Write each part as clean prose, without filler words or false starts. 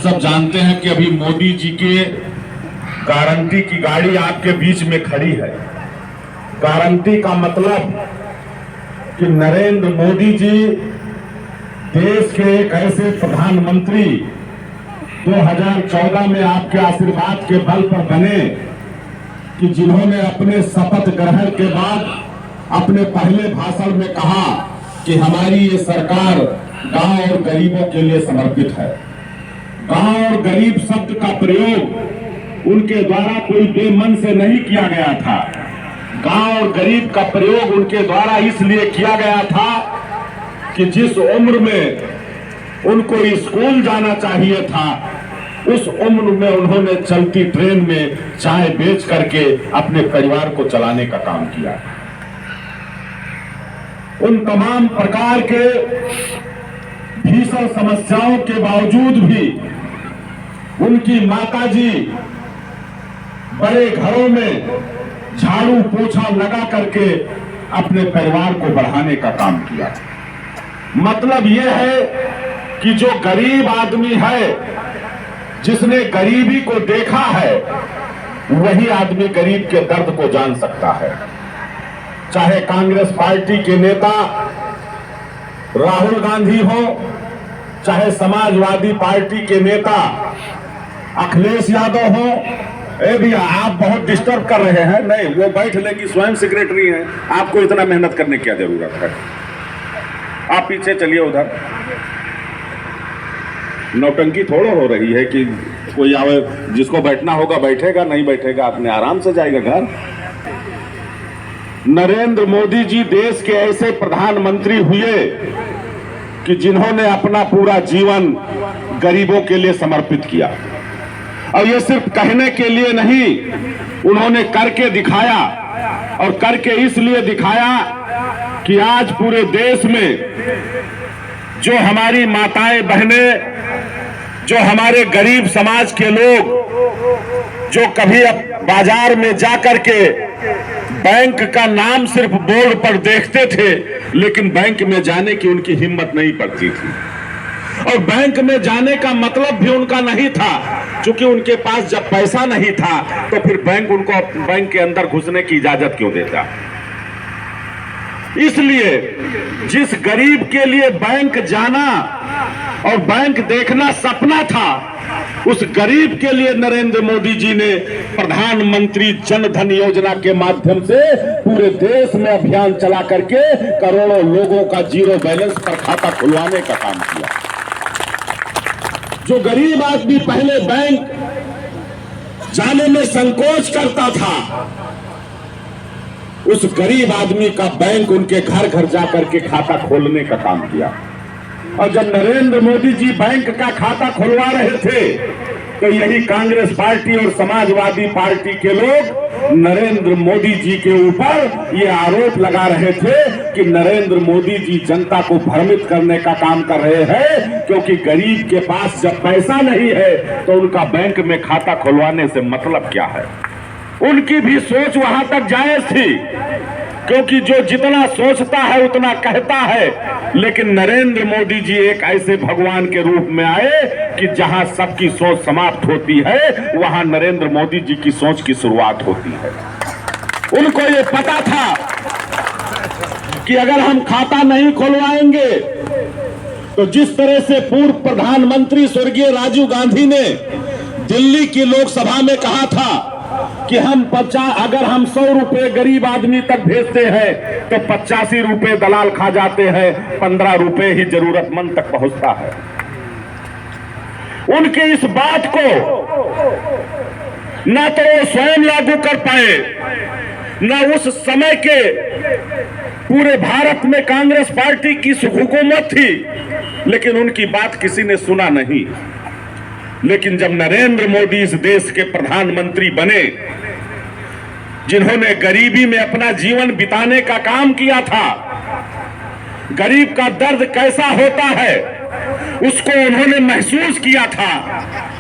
सब जानते हैं कि अभी मोदी जी के गारंटी की गाड़ी आपके बीच में खड़ी है। गारंटी का मतलब कि नरेंद्र मोदी जी देश के एक ऐसे प्रधानमंत्री 2014 में आपके आशीर्वाद के बल पर बने कि जिन्होंने अपने शपथ ग्रहण के बाद अपने पहले भाषण में कहा कि हमारी ये सरकार गांव और गरीबों के लिए समर्पित है। गांव और गरीब शब्द का प्रयोग उनके द्वारा कोई बेमन से नहीं किया गया था। गांव और गरीब का प्रयोग उनके द्वारा इसलिए किया गया था कि जिस उम्र में उनको स्कूल जाना चाहिए था, उस उम्र में उन्होंने चलती ट्रेन में चाय बेच करके अपने परिवार को चलाने का काम किया। उन तमाम प्रकार के भीषण समस्याओं के बावजूद भी उनकी माताजी बड़े घरों में झाड़ू पोछा लगा करके अपने परिवार को बढ़ाने का काम किया। मतलब यह है कि जो गरीब आदमी है, जिसने गरीबी को देखा है, वही आदमी गरीब के दर्द को जान सकता है। चाहे कांग्रेस पार्टी के नेता राहुल गांधी हो, चाहे समाजवादी पार्टी के नेता अखिलेश यादव हो। ए भैया, आप बहुत डिस्टर्ब कर रहे हैं। नहीं, वो बैठ लेंगी, स्वयं सेक्रेटरी हैं, आपको इतना मेहनत करने की क्या जरूरत है। आप पीछे चलिए उधर। नौटंकी थोड़ा हो रही है कि कोई आवे, जिसको बैठना होगा बैठेगा, नहीं बैठेगा अपने आराम से जाएगा घर। नरेंद्र मोदी जी देश के ऐसे प्रधानमंत्री हुए कि जिन्होंने अपना पूरा जीवन गरीबों के लिए समर्पित किया। और ये सिर्फ कहने के लिए नहीं, उन्होंने करके दिखाया। और करके इसलिए दिखाया कि आज पूरे देश में जो हमारी माताएं बहनें, जो हमारे गरीब समाज के लोग, जो कभी अब बाजार में जाकर के बैंक का नाम सिर्फ बोर्ड पर देखते थे, लेकिन बैंक में जाने की उनकी हिम्मत नहीं पड़ती थी। और बैंक में जाने का मतलब भी उनका नहीं था, क्योंकि उनके पास जब पैसा नहीं था तो फिर बैंक उनको बैंक के अंदर घुसने की इजाजत क्यों देता। इसलिए जिस गरीब के लिए बैंक जाना और बैंक देखना सपना था, उस गरीब के लिए नरेंद्र मोदी जी ने प्रधानमंत्री जन धन योजना के माध्यम से पूरे देश में अभियान चला करके करोड़ों लोगों का जीरो बैलेंस पर खाता खुलवाने का काम किया। जो गरीब आदमी पहले बैंक जाने में संकोच करता था, उस गरीब आदमी का बैंक उनके घर घर जाकर के खाता खोलने का काम किया। और जब नरेंद्र मोदी जी बैंक का खाता खुलवा रहे थे, तो यही कांग्रेस पार्टी और समाजवादी पार्टी के लोग नरेंद्र मोदी जी के ऊपर ये आरोप लगा रहे थे कि नरेंद्र मोदी जी जनता को भ्रमित करने का काम कर रहे हैं, क्योंकि गरीब के पास जब पैसा नहीं है तो उनका बैंक में खाता खुलवाने से मतलब क्या है। उनकी भी सोच वहां तक जायज थी, क्योंकि जो जितना सोचता है उतना कहता है। लेकिन नरेंद्र मोदी जी एक ऐसे भगवान के रूप में आए कि जहां सबकी सोच समाप्त होती है, वहां नरेंद्र मोदी जी की सोच की शुरुआत होती है। उनको ये पता था कि अगर हम खाता नहीं खुलवाएंगे तो जिस तरह से पूर्व प्रधानमंत्री स्वर्गीय राजीव गांधी ने दिल्ली की लोकसभा में कहा था कि अगर हम 100 रुपए गरीब आदमी तक भेजते हैं तो 85 रुपए दलाल खा जाते हैं, 15 रुपए ही जरूरतमंद तक पहुंचता है। उनके इस बात को न तो वो स्वयं लागू कर पाए, न उस समय के पूरे भारत में कांग्रेस पार्टी की हुकूमत थी, लेकिन उनकी बात किसी ने सुना नहीं। लेकिन जब नरेंद्र मोदी इस देश के प्रधानमंत्री बने, जिन्होंने गरीबी में अपना जीवन बिताने का काम किया था, गरीब का दर्द कैसा होता है उसको उन्होंने महसूस किया था,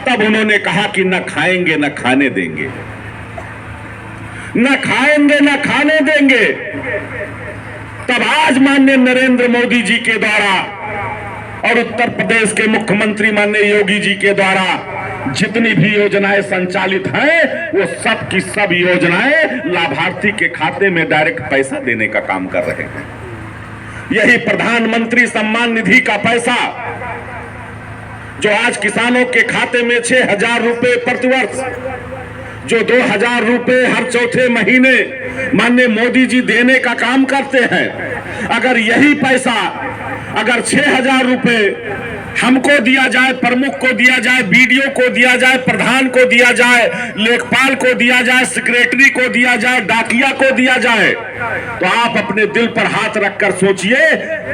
तब उन्होंने कहा कि न खाएंगे न खाने देंगे, न खाएंगे न खाने देंगे। तब आज माननीय नरेंद्र मोदी जी के द्वारा और उत्तर प्रदेश के मुख्यमंत्री माननीय योगी जी के द्वारा जितनी भी योजनाएं संचालित हैं वो सब की सब योजनाएं लाभार्थी के खाते में डायरेक्ट पैसा देने का काम कर रहे हैं। यही प्रधानमंत्री सम्मान निधि का पैसा जो आज किसानों के खाते में 6,000 रुपए प्रतिवर्ष, जो 2,000 रुपए हर चौथे महीने माननीय मोदी जी देने का काम करते हैं, अगर यही पैसा अगर 6,000 रुपए हमको दिया जाए, प्रमुख को दिया जाए, बीडीओ को दिया जाए, प्रधान को दिया जाए, लेखपाल को दिया जाए, सेक्रेटरी को दिया जाए, डाकिया को दिया जाए, तो आप अपने दिल पर हाथ रखकर सोचिए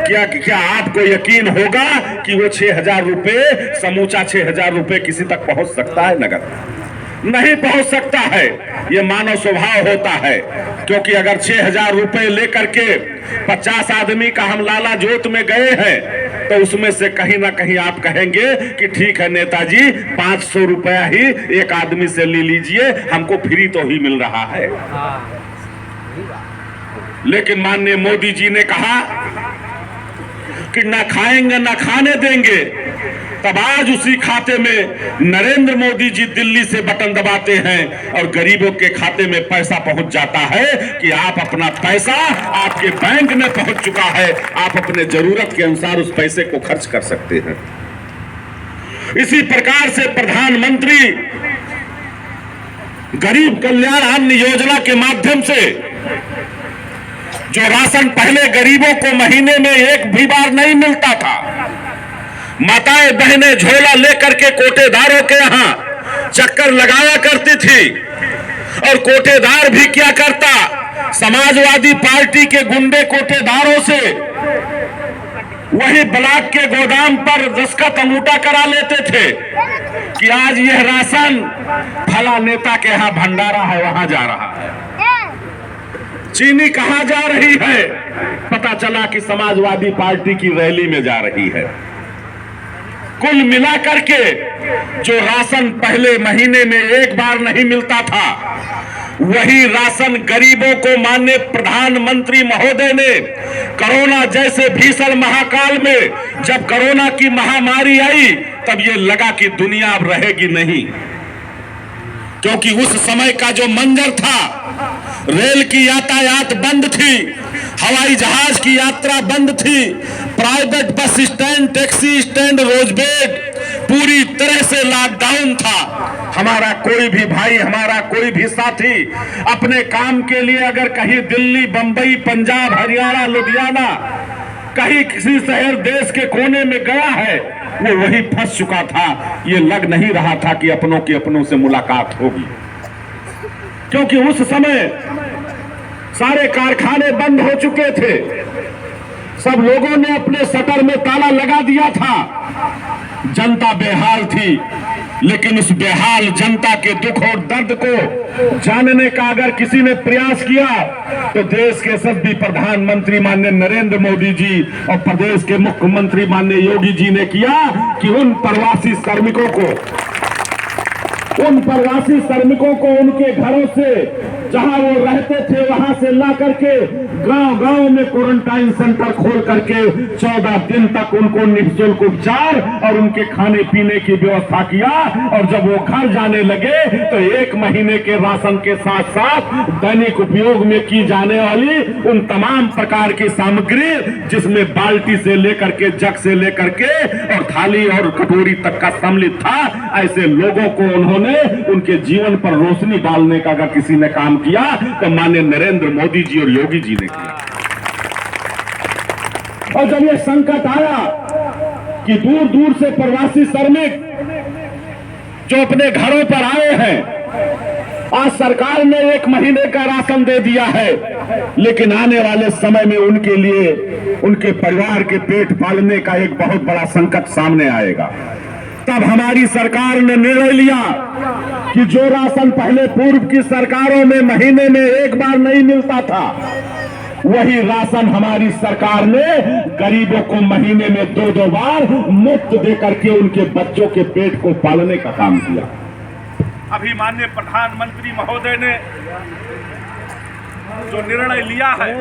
क्या आपको यकीन होगा कि वो 6,000 रुपए, समूचा 6,000 रुपए किसी तक पहुंच सकता है? नगद नहीं पहुंच सकता है। ये मानव स्वभाव होता है, क्योंकि अगर 6,000 रुपए लेकर के 50 आदमी का हम लाला जोत में गए हैं तो उसमें से कहीं ना कहीं आप कहेंगे कि ठीक है नेताजी, 500 रुपया ही एक आदमी से ले लीजिए, हमको फ्री तो ही मिल रहा है। लेकिन माननीय मोदी जी ने कहा कि ना खाएंगे ना खाने देंगे, तब आज उसी खाते में नरेंद्र मोदी जी दिल्ली से बटन दबाते हैं और गरीबों के खाते में पैसा पहुंच जाता है कि आप अपना पैसा आपके बैंक में पहुंच चुका है, आप अपने जरूरत के अनुसार उस पैसे को खर्च कर सकते हैं। इसी प्रकार से प्रधानमंत्री गरीब कल्याण अन्न योजना के माध्यम से जो राशन पहले गरीबों को महीने में एक भी बार नहीं मिलता था, माताएं बहनें झोला लेकर के कोटेदारों के यहां चक्कर लगाया करती थी, और कोटेदार भी क्या करता, समाजवादी पार्टी के गुंडे कोटेदारों से वही ब्लॉक के गोदाम पर दस्तखत अंगूठा करा लेते थे कि आज यह राशन फला नेता के यहां भंडारा है, वहां जा रहा है। चीनी कहां जा रही है, पता चला कि समाजवादी पार्टी की रैली में जा रही है। कुल मिलाकर के जो राशन पहले महीने में एक बार नहीं मिलता था, वही राशन गरीबों को माननीय प्रधानमंत्री महोदय ने कोरोना जैसे भीषण महाकाल में, जब कोरोना की महामारी आई, तब ये लगा कि दुनिया अब रहेगी नहीं, क्योंकि उस समय का जो मंजर था, रेल की यातायात बंद थी, हवाई जहाज की यात्रा बंद थी, private bus stand, taxi stand, रोजबेड पूरी तरह से लॉकडाउन था। हमारा कोई भी भाई, हमारा कोई भी साथी अपने काम के लिए अगर कहीं दिल्ली, बंबई, पंजाब, हरियाणा, लुधियाना, कहीं किसी शहर देश के कोने में गया है, वो वही फंस चुका था। ये लग नहीं रहा था कि अपनों की अपनों से मुलाकात होगी, क्योंकि उस समय सारे कारखाने बंद हो चुके थे, सब लोगों ने अपने शटर में ताला लगा दिया था, जनता बेहाल थी। लेकिन उस बेहाल जनता के दुख और दर्द को जानने का अगर किसी ने प्रयास किया तो देश के सभी प्रधानमंत्री माननीय नरेंद्र मोदी जी और प्रदेश के मुख्यमंत्री माननीय योगी जी ने किया कि उन प्रवासी श्रमिकों को उनके घरों से, जहां वो रहते थे, वहां से ला करके गांव-गांव में क्वारंटाइन सेंटर खोल करके 14 दिन तक उनको निःशुल्क उपचार और उनके खाने पीने की व्यवस्था किया। और जब वो घर जाने लगे तो 1 महीने के राशन के साथ साथ दैनिक उपयोग में की जाने वाली उन तमाम प्रकार की सामग्री, जिसमें बाल्टी से लेकर के, जग से लेकर के और थाली और कटोरी तक का सम्मिलित था, ऐसे लोगों को उन्होंने उनके जीवन पर रोशनी डालने का अगर किसी ने काम किया तो माननीय नरेंद्र मोदी जी और योगी जी ने किया। और जब ये संकट आया कि दूर दूर से प्रवासी श्रमिक जो अपने घरों पर आए हैं, आज सरकार ने 1 महीने का राशन दे दिया है, लेकिन आने वाले समय में उनके लिए, उनके परिवार के पेट पालने का एक बहुत बड़ा संकट सामने आएगा। तब हमारी सरकार ने निर्णय लिया कि जो राशन पहले पूर्व की सरकारों में महीने में 1 बार नहीं मिलता था, वही राशन हमारी सरकार ने गरीबों को महीने में 2-2 बार मुफ्त देकर के उनके बच्चों के पेट को पालने का काम किया। अभी माननीय प्रधानमंत्री महोदय ने जो निर्णय लिया है,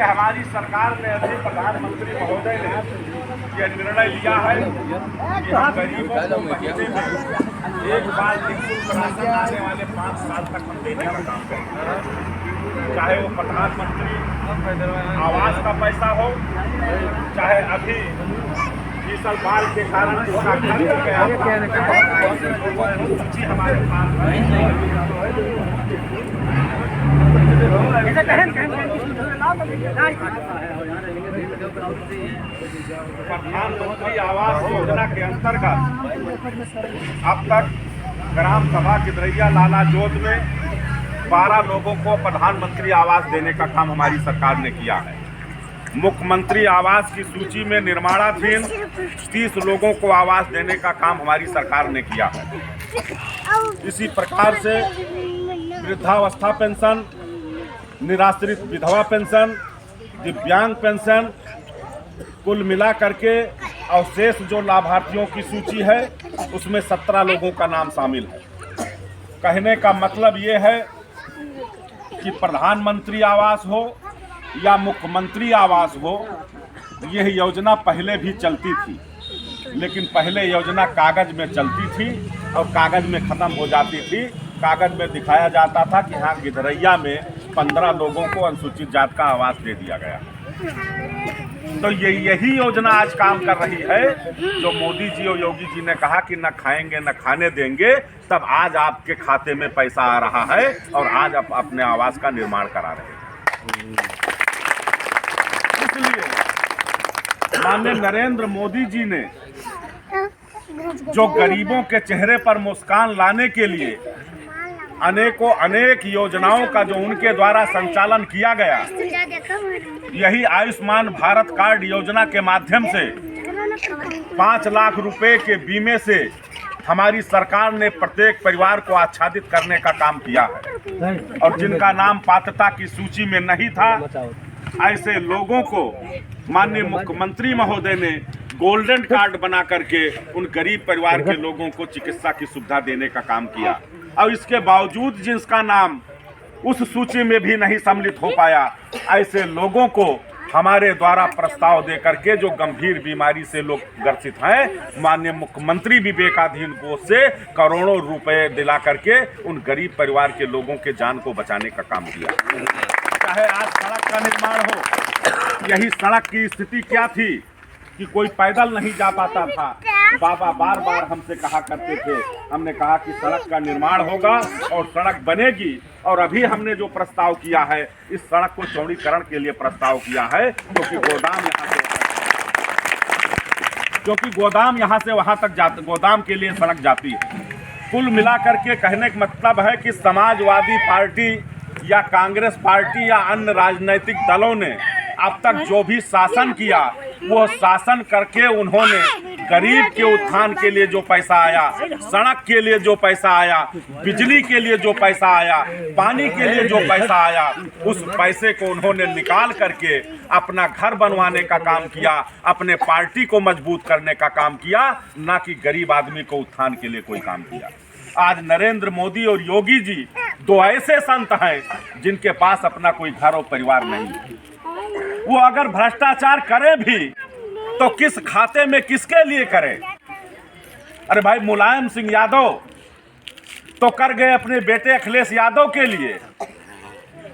हमारी सरकार ने अभी प्रधानमंत्री महोदय ने यह निर्णय लिया है कि हम गरीबों को महीने में एक बार निःशुल्क राशन आने वाले 5 साल तक हम देने का काम करेंगे, चाहे वो प्रधानमंत्री आवास का पैसा हो, चाहे अभी भीषण बाढ़ के कारण जिसका घर हो गया हमारे पास प्रधानमंत्री आवास योजना के अंतर्गत अब तक ग्राम सभा गिदरैया लाला जोत में 12 लोगों को प्रधानमंत्री आवास देने का काम हमारी सरकार ने किया है। मुख्यमंत्री आवास की सूची में निर्माणाधीन 30 लोगों को आवास देने का काम हमारी सरकार ने किया है। इसी प्रकार से वृद्धावस्था पेंशन, निराश्रित विधवा पेंशन, दिव्यांग पेंशन, कुल मिला करके अवशेष जो लाभार्थियों की सूची है उसमें 17 लोगों का नाम शामिल है। कहने का मतलब ये है कि प्रधानमंत्री आवास हो या मुख्यमंत्री आवास हो, यह योजना पहले भी चलती थी, लेकिन पहले योजना कागज में चलती थी और कागज में ख़त्म हो जाती थी। कागज में दिखाया जाता था कि हाँ गिदरैया में 15 लोगों को अनुसूचित जात का आवास दे दिया गया। तो यही योजना आज काम कर रही है जो मोदी जी और योगी जी ने कहा कि न खाएंगे न खाने देंगे, तब आज आपके खाते में पैसा आ रहा है और आज आप अपने आवास का निर्माण करा रहे हैं। इसलिए माननीय नरेंद्र मोदी जी ने जो गरीबों के चेहरे पर मुस्कान लाने के लिए अनेक योजनाओं का जो उनके द्वारा संचालन किया गया, यही आयुष्मान भारत कार्ड योजना के माध्यम से 5 लाख रुपए के बीमे से हमारी सरकार ने प्रत्येक परिवार को आच्छादित करने का काम किया है। और जिनका नाम पात्रता की सूची में नहीं था, ऐसे लोगों को माननीय मुख्यमंत्री महोदय ने गोल्डन कार्ड बना करके उन गरीब परिवार के लोगों को चिकित्सा की सुविधा देने का काम किया। और इसके बावजूद जिसका नाम उस सूची में भी नहीं सम्मिलित हो पाया, ऐसे लोगों को हमारे द्वारा प्रस्ताव दे करके जो गंभीर बीमारी से लोग ग्रसित हैं, माननीय मुख्यमंत्री विवेकाधीन कोष से करोड़ों रुपए दिला करके उन गरीब परिवार के लोगों के जान को बचाने का काम किया। चाहे आज सड़क का निर्माण हो, यही सड़क की स्थिति क्या थी कि कोई पैदल नहीं जा पाता था। बाबा बार बार हमसे कहा करते थे, हमने कहा कि सड़क का निर्माण होगा और सड़क बनेगी। और अभी हमने जो प्रस्ताव किया है, इस सड़क को चौड़ीकरण के लिए प्रस्ताव किया है, क्योंकि गोदाम यहाँ से वहाँ तक गोदाम के लिए सड़क जाती है। कुल मिलाकर के कहने का मतलब है कि समाजवादी पार्टी या कांग्रेस पार्टी या अन्य राजनीतिक दलों ने अब तक जो भी शासन किया, वो शासन करके उन्होंने गरीब के उत्थान के लिए जो पैसा आया, सड़क के लिए जो पैसा आया, बिजली के लिए जो पैसा आया, पानी के लिए जो पैसा आया, उस पैसे को उन्होंने निकाल करके अपना घर बनवाने का काम किया, अपने पार्टी को मजबूत करने का काम किया, ना कि गरीब आदमी को उत्थान के लिए कोई काम किया। आज नरेंद्र मोदी और योगी जी दो ऐसे संत हैं जिनके पास अपना कोई घर और परिवार नहीं है। वो अगर भ्रष्टाचार करे भी तो किस खाते में किसके लिए करे? अरे भाई, मुलायम सिंह यादव तो कर गए अपने बेटे अखिलेश यादव के लिए।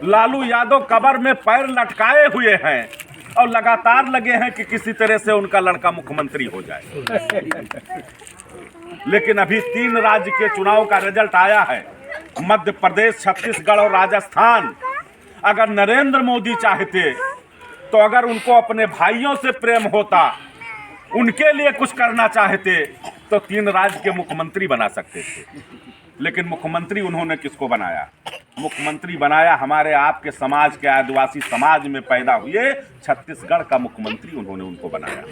लालू यादव कब्र में पैर लटकाए हुए हैं और लगातार लगे हैं कि किसी तरह से उनका लड़का मुख्यमंत्री हो जाए। लेकिन अभी 3 राज्य के चुनाव का रिजल्ट आया है, मध्य प्रदेश, छत्तीसगढ़ और राजस्थान। अगर नरेंद्र मोदी चाहते तो अगर उनको अपने भाइयों से प्रेम होता, उनके लिए कुछ करना चाहते, तो 3 राज्य के मुख्यमंत्री बना सकते थे। लेकिन मुख्यमंत्री उन्होंने किसको बनाया? मुख्यमंत्री बनाया हमारे आपके समाज के, आदिवासी समाज में पैदा हुए छत्तीसगढ़ का मुख्यमंत्री उन्होंने उनको बनाया।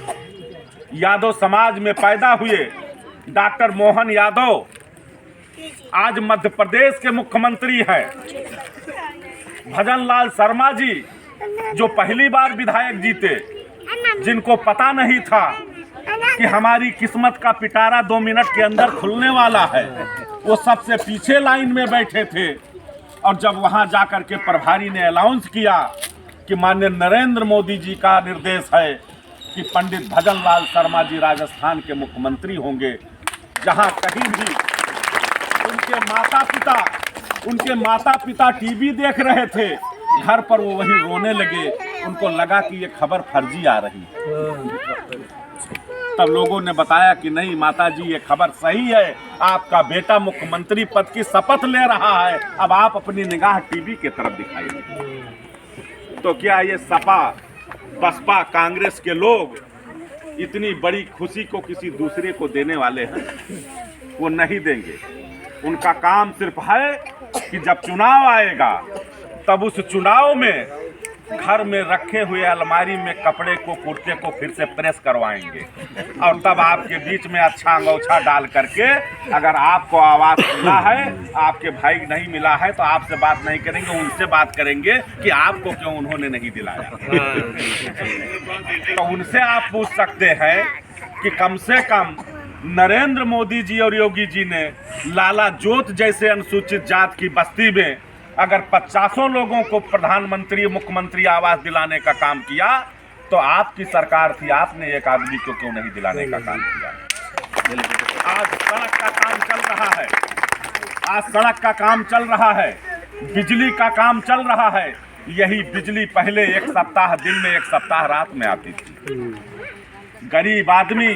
यादव समाज में पैदा हुए डॉक्टर मोहन यादव आज मध्य प्रदेश के मुख्यमंत्री हैं। भजन लाल शर्मा जी जो पहली बार विधायक जीते, जिनको पता नहीं था कि हमारी किस्मत का पिटारा 2 मिनट के अंदर खुलने वाला है, वो सबसे पीछे लाइन में बैठे थे और जब वहां जाकर के प्रभारी ने अनाउंस किया कि माननीय नरेंद्र मोदी जी का निर्देश है कि पंडित भजन लाल शर्मा जी राजस्थान के मुख्यमंत्री होंगे, जहां कहीं भी उनके माता पिता टीवी देख रहे थे, घर पर वो वही रोने लगे। उनको लगा कि ये खबर फर्जी आ रही है। तब लोगों ने बताया कि नहीं माता जी, ये खबर सही है, आपका बेटा मुख्यमंत्री पद की शपथ ले रहा है, अब आप अपनी निगाह टीवी की तरफ दिखाइए। तो क्या ये सपा बसपा कांग्रेस के लोग इतनी बड़ी खुशी को किसी दूसरे को देने वाले हैं? वो नहीं देंगे। उनका काम सिर्फ है कि जब चुनाव आएगा तब उस चुनाव में घर में रखे हुए अलमारी में कपड़े को, कुर्ते को फिर से प्रेस करवाएंगे और तब आपके बीच में अच्छा अंगोछा डाल करके, अगर आपको आवाज मिला है, आपके भाई नहीं मिला है, तो आपसे बात नहीं करेंगे, उनसे बात करेंगे कि आपको क्यों उन्होंने नहीं दिलाया। तो उनसे आप पूछ सकते हैं कि कम से कम नरेंद्र मोदी जी और योगी जी ने लाला जोत जैसे अनुसूचित जात की बस्ती में अगर 50 लोगों को प्रधानमंत्री मुख्यमंत्री आवास दिलाने का काम किया, तो आपकी सरकार थी, आपने एक आदमी को क्यों नहीं दिलाने का काम किया? आज सड़क का काम चल रहा है, बिजली का काम चल रहा है। यही बिजली पहले एक सप्ताह दिन में, एक सप्ताह रात में आती थी। गरीब आदमी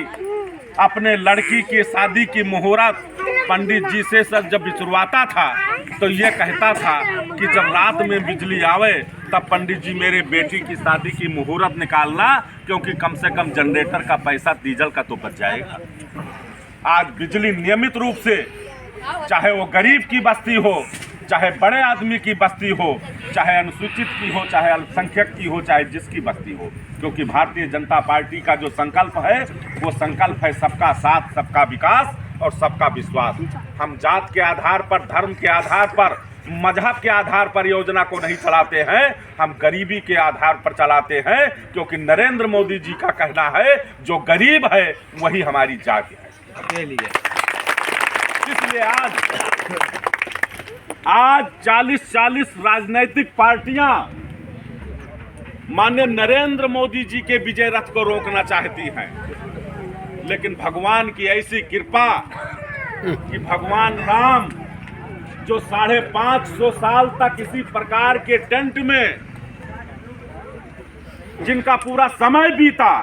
अपने लड़की की शादी की मुहूर्त पंडित जी से जब बिचरवाता था तो ये कहता था कि जब रात में बिजली आवे तब पंडित जी मेरे बेटी की शादी की मुहूर्त निकालना, क्योंकि कम से कम जनरेटर का पैसा डीजल का तो बच जाएगा। आज बिजली नियमित रूप से, चाहे वो गरीब की बस्ती हो, चाहे बड़े आदमी की बस्ती हो, चाहे अनुसूचित की हो, चाहे अल्पसंख्यक की हो, चाहे जिसकी बस्ती हो, क्योंकि भारतीय जनता पार्टी का जो संकल्प है वो संकल्प है सबका साथ, सबका विकास और सबका विश्वास। हम जात के आधार पर, धर्म के आधार पर, मजहब के आधार पर योजना को नहीं चलाते हैं, हम गरीबी के आधार पर चलाते हैं, क्योंकि नरेंद्र मोदी जी का कहना है जो गरीब है वही हमारी जात है। इसलिए आज 40 राजनीतिक पार्टियां माननीय नरेंद्र मोदी जी के विजय रथ को रोकना चाहती हैं, लेकिन भगवान की ऐसी कृपा कि भगवान राम जो 550 साल तक इसी प्रकार के टेंट में जिनका पूरा समय बीता,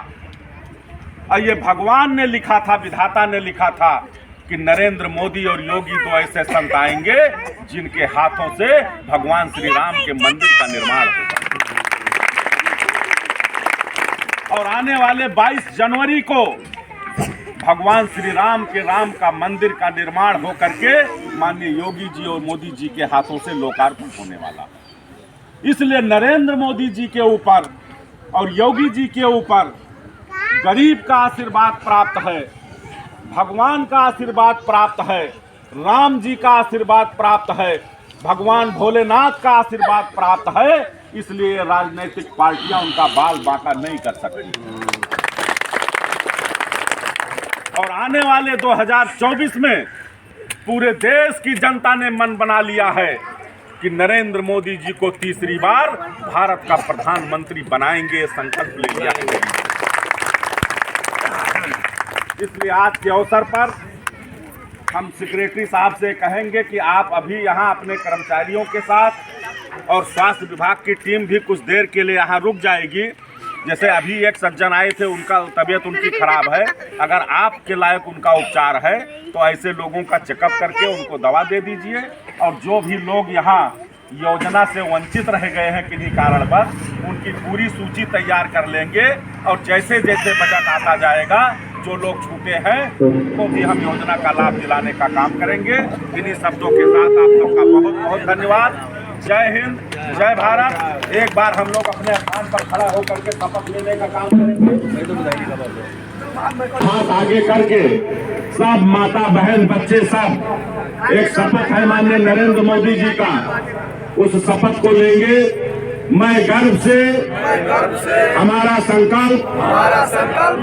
और ये भगवान ने लिखा था, विधाता ने लिखा था कि नरेंद्र मोदी और योगी दो ऐसे संत आएंगे जिनके हाथों से भगवान श्री राम के मंदिर का निर्माण होगा। और आने वाले 22 जनवरी को भगवान श्री राम के राम का मंदिर का निर्माण हो करके माननीय योगी जी और मोदी जी के हाथों से लोकार्पण होने वाला। इसलिए नरेंद्र मोदी जी के ऊपर और योगी जी के ऊपर गरीब का आशीर्वाद प्राप्त है, भगवान का आशीर्वाद प्राप्त है, राम जी का आशीर्वाद प्राप्त है, भगवान भोलेनाथ का आशीर्वाद प्राप्त है। इसलिए राजनीतिक पार्टियां उनका बाल बांका नहीं कर सकती। और आने वाले 2024 में पूरे देश की जनता ने मन बना लिया है कि नरेंद्र मोदी जी को तीसरी बार भारत का प्रधानमंत्री बनाएंगे, संकल्प ले लिया है। इसलिए आज के अवसर पर हम सेक्रेटरी साहब से कहेंगे कि आप अभी यहाँ अपने कर्मचारियों के साथ और स्वास्थ्य विभाग की टीम भी कुछ देर के लिए यहाँ रुक जाएगी। जैसे अभी एक सज्जन आए थे, उनका तबीयत उनकी खराब है, अगर आपके लायक उनका उपचार है तो ऐसे लोगों का चेकअप करके उनको दवा दे दीजिए। और जो भी लोग यहाँ योजना से वंचित रह गए हैं किन्हीं कारणवश, उनकी पूरी सूची तैयार कर लेंगे और जैसे जैसे बजट आता जाएगा जो लोग छूटे हैं उनको भी हम योजना का लाभ दिलाने का काम करेंगे। इन्हीं शब्दों के साथ आप लोग का बहुत बहुत धन्यवाद। जय हिंद, जय भारत। एक बार हम लोग अपने स्थान पर खड़ा होकर के शपथ लेने का काम करेंगे। हाथ आगे करके सब माता बहन बच्चे सब, एक शपथ है माननीय नरेंद्र मोदी जी का, उस शपथ को लेंगे मैं गर्व से हमारा संकल्प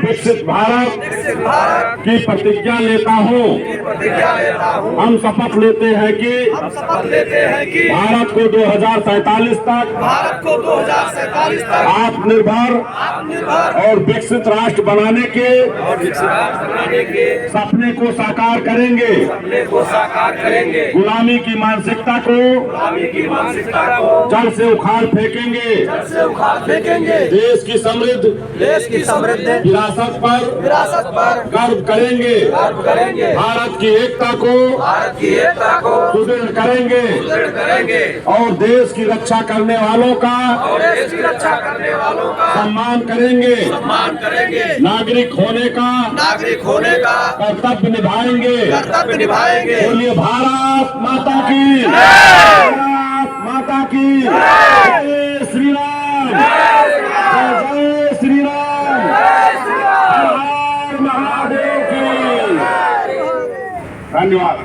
विकसित भारत की प्रतिज्ञा लेता हूँ। हम शपथ लेते हैं कि भारत को 2047 तक आत्मनिर्भर और विकसित राष्ट्र बनाने के सपने को साकार करेंगे। गुलामी की मानसिकता को जड़ से उखाड़ फेंकेंगे। देश की समृद्ध विरासत पर गर्व करेंगे। भारत की एकता को सुदृढ़ करेंगे और देश की रक्षा करने वालों का सम्मान करेंगे। नागरिक होने का कर्तव्य निभाएंगे। बोलिए भारत माता की, भारत माता की जय श्री राम, जय श्री राम, हर हर महादेव की। धन्यवाद।